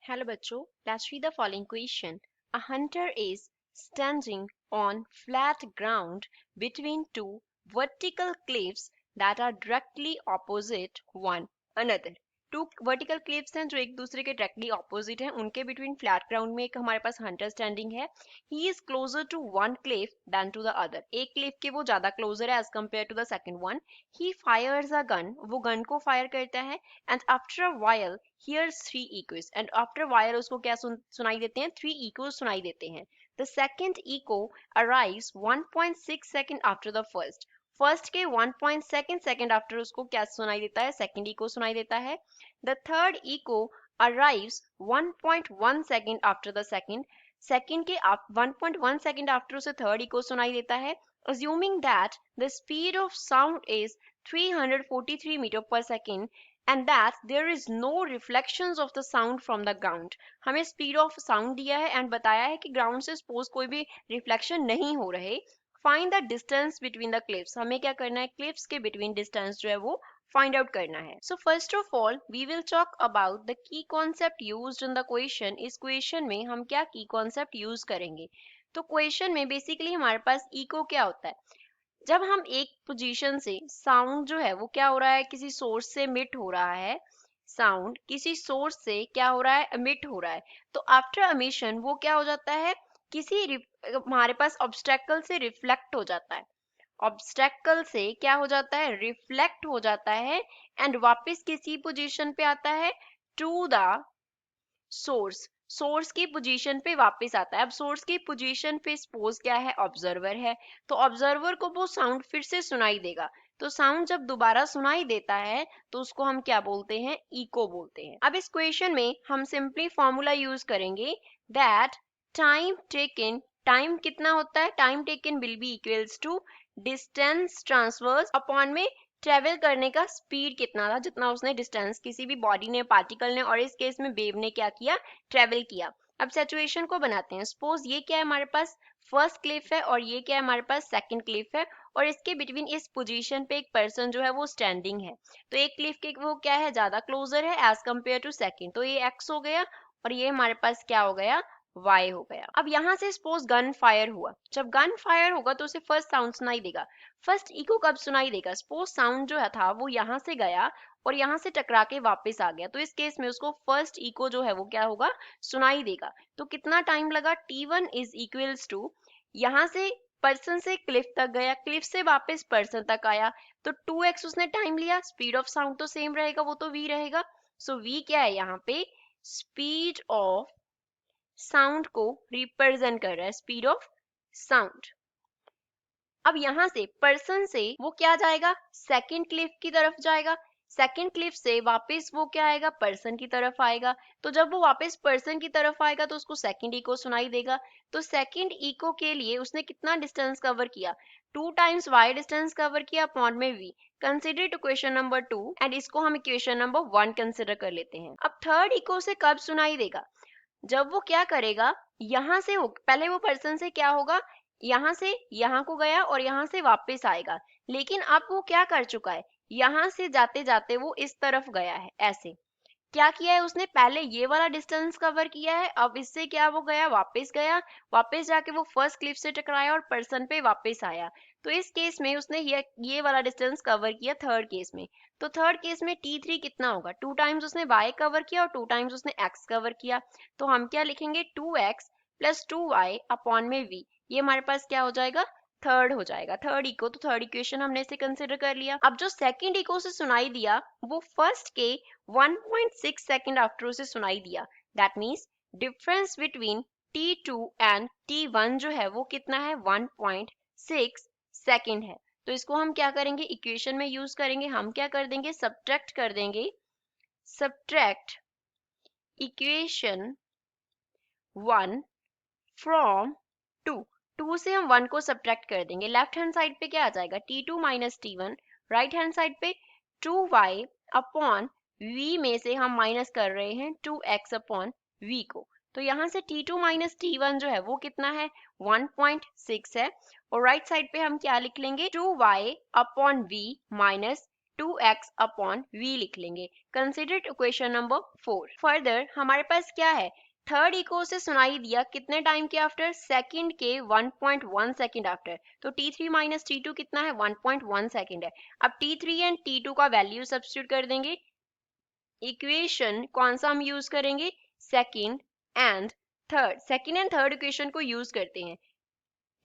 Hello बच्चों, let's read the following question. A hunter is standing on flat ground between two vertical cliffs that are directly opposite one another. Two vertical cliffs हैं जो एक दूसरे के directly opposite हैं, उनके between flat ground में एक हमारे पास हंटर स्टैंडिंग है. He is closer to one cliff than to the other. एक क्लिफ के वो ज्यादा क्लोजर है as compared to the second one. He fires a gun, वो गन को फायर करता है. And after a while hears three echoes, and after while उसको क्या सुनाई देते हैं, three echoes सुनाई देते हैं. The second echo arrives 1.6 second after the first. First के 1.2 सेकंड आफ्टर उसको क्या सुनाई देता है, सेकंड इको सुनाई देता है. The third echo arrives 1.1 second after the second. Second के 1.1 सेकंड आफ्टर उसे थर्ड इको सुनाई देता है. assuming that the speed of sound is 343 meter per second and that there is no reflections of the sound from the ground. हमें speed of sound दिया है and बताया है कि ground से suppose कोई भी reflection नहीं हो रहे. find the distance between the cliffs. हमें क्या करना है, cliffs के between distance जो है वो find out करना है. So first of all we will talk about the key concept used in the question. इस question में हम क्या key concept use करेंगे. तो क्वेश्चन में बेसिकली हमारे पास इको क्या होता है, जब हम एक पोजीशन से साउंड जो है वो क्या हो रहा है, किसी सोर्स से एमिट हो रहा है, साउंड किसी सोर्स से क्या हो रहा है, एमिट हो रहा है. तो आफ्टर एमिशन वो क्या हो जाता है, किसी हमारे पास ऑब्स्टेकल से रिफ्लेक्ट हो जाता है. ऑब्स्टेकल से क्या हो जाता है, रिफ्लेक्ट हो जाता है एंड वापस किसी पोजीशन पे आता है, टू द सोर्स. सोर्स की पोजीशन पे वापस आता है. अब सोर्स की पोजीशन पे सपोज क्या है, ऑब्जर्वर है, तो ऑब्जर्वर को वो साउंड फिर से सुनाई देगा. तो साउंड जब दोबारा सुनाई देता है तो उसको हम क्या बोलते हैं, इको बोलते हैं. अब इस क्वेश्चन में हम सिंपली फॉर्मूला यूज करेंगे दैट टाइम टेकन, टाइम कितना होता है, time taken will be equals to distance transverse upon में ट्रेवल करने का स्पीड कितना था, जितना उसने डिस्टेंस किसी भी बॉडी ने, पार्टिकल ने और इस केस में वेव ने क्या किया, ट्रेवल किया. अब सिचुएशन को बनाते हैं. सपोज ये क्या है हमारे पास, फर्स्ट क्लिफ है और ये क्या है हमारे पास, सेकंड क्लिफ है और इसके बिटवीन इस पोजीशन पे एक पर्सन जो है वो स्टैंडिंग है. तो एक क्लिफ के वो क्या है, ज्यादा क्लोजर है एज कम्पेयर टू सेकंड. तो ये एक्स हो गया और ये हमारे पास क्या हो गया, y हो गया. अब यहाँ से सपोज गन फायर हुआ, जब गन फायर होगा तो उसे फर्स्ट साउंड सुनाई देगा. फर्स्ट इको कब सुनाई देगा, सपोज साउंड जो है था वो यहाँ से गया और यहाँ से टकरा के वापस आ गया, तो इस केस में उसको फर्स्ट इको जो है वो क्या होगा, सुनाई देगा. तो कितना टाइम लगा, t1 इज इक्वल्स टू, यहाँ से पर्सन से क्लिफ तक गया, क्लिफ से वापस पर्सन तक आया, तो 2x उसने टाइम लिया. स्पीड ऑफ साउंड तो सेम रहेगा, वो तो v रहेगा. सो v क्या है यहाँ पे, स्पीड ऑफ साउंड को रिप्रेजेंट कर रहा है, स्पीड ऑफ साउंड. अब यहां से पर्सन से वो क्या जाएगा, सेकंड क्लिफ की तरफ जाएगा. सेकंड क्लिफ से वापस वो क्या आएगा, पर्सन की तरफ आएगा. तो जब वो वापस पर्सन की तरफ आएगा तो उसको सेकंड इको सुनाई देगा. तो सेकंड इको के लिए उसने कितना डिस्टेंस कवर किया, 2 टाइम्स y डिस्टेंस कवर किया अपॉन में v. Consider to question number 2 and इसको हम इक्वेशन नंबर 1 कंसिडर कर लेते हैं. अब थर्ड इको से कब सुनाई देगा, जब वो क्या करेगा, यहाँ से पहले वो पर्सन से क्या होगा, यहाँ से यहाँ को गया और यहाँ से वापस आएगा. लेकिन अब वो क्या कर चुका है, यहाँ से जाते जाते वो इस तरफ गया है. ऐसे क्या किया है उसने, पहले ये वाला डिस्टेंस कवर किया है, अब इससे क्या वो गया, वापस जाके वो फर्स्ट क्लिफ से टकराया और पर्सन पे वापस आया. तो इस केस में उसने ये वाला डिस्टेंस कवर किया थर्ड केस में. तो थर्ड केस में t3 कितना होगा, 2 टाइम्स उसने y कवर किया और 2 टाइम्स उसने x कवर किया. तो हम क्या लिखेंगे, 2x प्लस 2y अपॉन में v. ये हमारे पास क्या हो जाएगा, थर्ड हो जाएगा, थर्ड इको. तो थर्ड इक्वेशन हमने इसे कंसिडर कर लिया. अब जो सेकंड इको से सुनाई दिया वो फर्स्ट के 1.6 सेकंड आफ्टर उसे सुनाई दिया. That means difference between t2 and t1 जो है वो कितना है, 1.6 सेकंड है. तो इसको हम क्या करेंगे, इक्वेशन में यूज करेंगे. हम क्या कर देंगे, सब्ट्रैक्ट कर देंगे, सब्ट्रैक्ट इक्वेशन 1 फ्रॉम 2. 2 से हम 1 को सब्ट्रैक्ट कर देंगे. लेफ्ट हैंड साइड पे क्या आ जाएगा, t2 minus t1. Right hand side पे 2y अपॉन v में से हम माइनस कर रहे हैं 2x अपॉन v को. तो यहाँ से t2 माइनस t1 जो है वो कितना है, 1.6 है. और राइट साइड पे हम क्या लिख लेंगे, 2y upon v minus 2x upon v लिख लेंगे। Consider equation number 4। फर्दर हमारे पास क्या है, थर्ड इको से सुनाई दिया कितने टाइम के आफ्टर, सेकंड के 1.1 सेकंड आफ्टर। तो t3 माइनस t2 कितना है, 1.1 सेकंड है। अब t3 एंड t2 का वैल्यू सब्स्टिट्यूट कर देंगे। इक्वेशन कौन सा हम यूज करेंगे, second and third. Second and third equation को यूज करते हैं।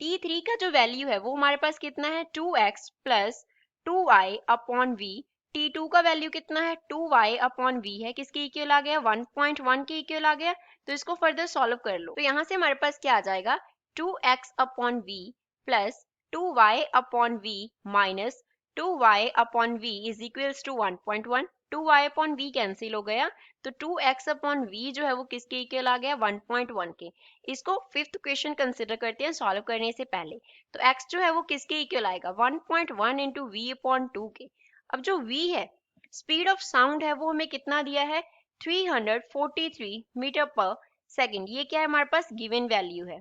t3 का जो वैल्यू है वो हमारे पास कितना है, 2x plus 2y upon v। t2 का वैल्यू कितना है, 2y अपॉन v है, किसके इक्वल आ गया, 1.1 के इक्वल आ गया। तो इसको फर्दर सॉल्व कर लो। तो यहाँ से हमारे पास क्या आ जाएगा, 2x upon v plus 2y upon v minus 2y upon v is equals to 1.1। 2y upon v cancel हो गया, तो 2x अपॉन v जो है वो किसके इक्वल आ गया, 1.1 के। इसको फिफ्थ क्वेश्चन कंसिडर करते हैं सॉल्व करने से पहले। तो x जो है वो किसके इक्वल आएगा, 1.1 इंटू वी अपॉन 2 के। अब जो v है, स्पीड ऑफ साउंड है, वो हमें कितना दिया है, 343 मीटर पर सेकंड। ये क्या है, हमारे पास गिवन वैल्यू है।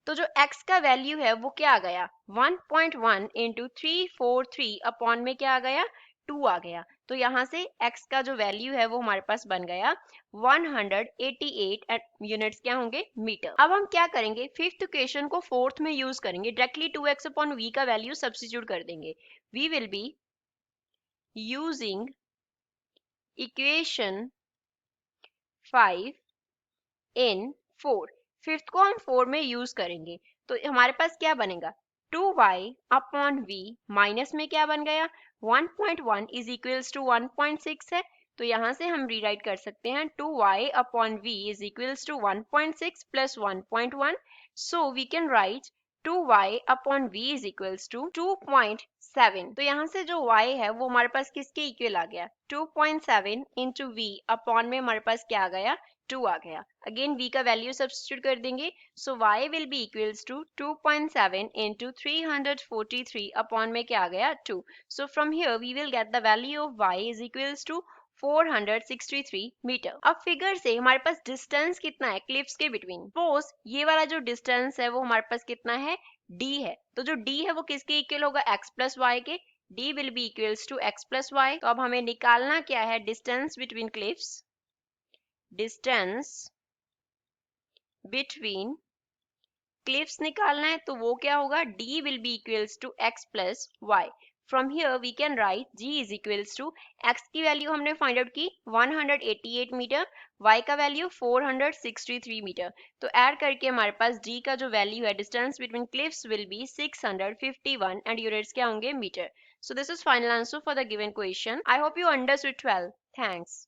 तो जो x का वैल्यू है वो क्या आ गया, 1.1 इंटू 343 अपॉन में क्या आ गया, 2 आ गया। तो यहाँ से x का जो वैल्यू है वो हमारे पास बन गया 188 यूनिट्स क्या होंगे, मीटर। अब हम क्या करेंगे, फिफ्थ इक्वेशन को फोर्थ में यूज करेंगे, डायरेक्टली 2x अपॉन v का वैल्यू सब्स्टिट्यूट कर देंगे। We will be using equation 5 in 4। फिफ्थ को हम 4 में यूज करेंगे। तो हमारे पास क्या बनेगा, 2y अपॉन v माइनस में क्या बन गया, 1.1 इज इक्वल्स टू 1.6 है। तो यहाँ से हम रीराइट कर सकते हैं 2y upon v is equals to 1.6 plus 1.1। So we can write 2y upon v is equals to 2.7। तो यहाँ से जो y है वो हमारे पास किसके इक्वल आ गया, 2.7 इंटू v अपॉन में हमारे पास क्या आ गया, 2 आ गया। अगेन v का वैल्यू सब्स्टिट्यूट कर देंगे। So y will be equals to 2.7 into 343 upon में क्या आ गया, 2। So from here we will get the value of y is equals to 463 metre. अब फिगर से हमारे पास डिस्टेंस कितना है क्लिफ्स के बिटवीन। सपोज ये वाला जो डिस्टेंस है वो हमारे पास कितना है, d है। तो जो d है वो किसके इक्वल होगा, x प्लस वाई के। d will be equals to x plus y. तो अब हमें निकालना क्या है, distance between cliffs. Distance between cliffs निकालना है, तो वो क्या होगा, d will be equals to x plus y. From here we can write g is equals to x की वैल्यू हमने फाइंड आउट की 188 मीटर, y का वैल्यू 463 मीटर। तो ऐड करके हमारे पास g का जो वैल्यू है distance between cliffs will be 651 and units क्या होंगे, metre. So this is final answer for the given question. I hope you understood 12। Thanks.